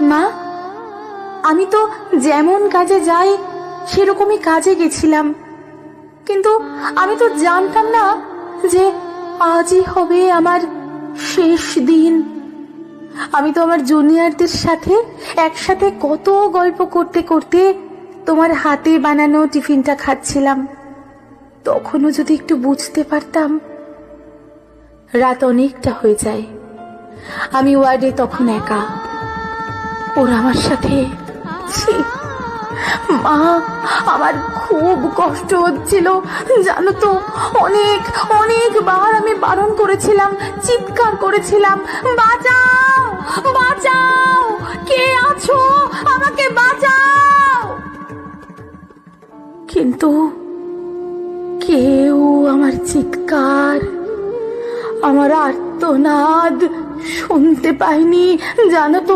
মা, আমি তো যেমন কাজে যাই সেরকমই কাজে গেছিলাম, কিন্তু আমি তো জানতাম না যে আজই হবে আমার শেষ দিন। আমি তো আমার জুনিয়রদের সাথে একসাথে কত গল্প করতে করতে তোমার হাতে বানানো টিফিনটা খাচ্ছিলাম। তখনও যদি একটু বুঝতে পারতাম। রাত অনেকটা হয়ে যায়। আমি ওয়ার্ডে তখন একা। ওরা আমার সাথে। ছি মা, আমার খুব কষ্ট হচ্ছিল জানো তো। অনেকবার আমি বারণ করেছিলাম, চিৎকার করেছিলাম, বাঁচাও বাঁচাও, কে আছো, আমাকে বাঁচাও। কিন্তু কেউ আমার চিৎকার, আমার আর্তনাদ শুনতে পায়নি জানো তো।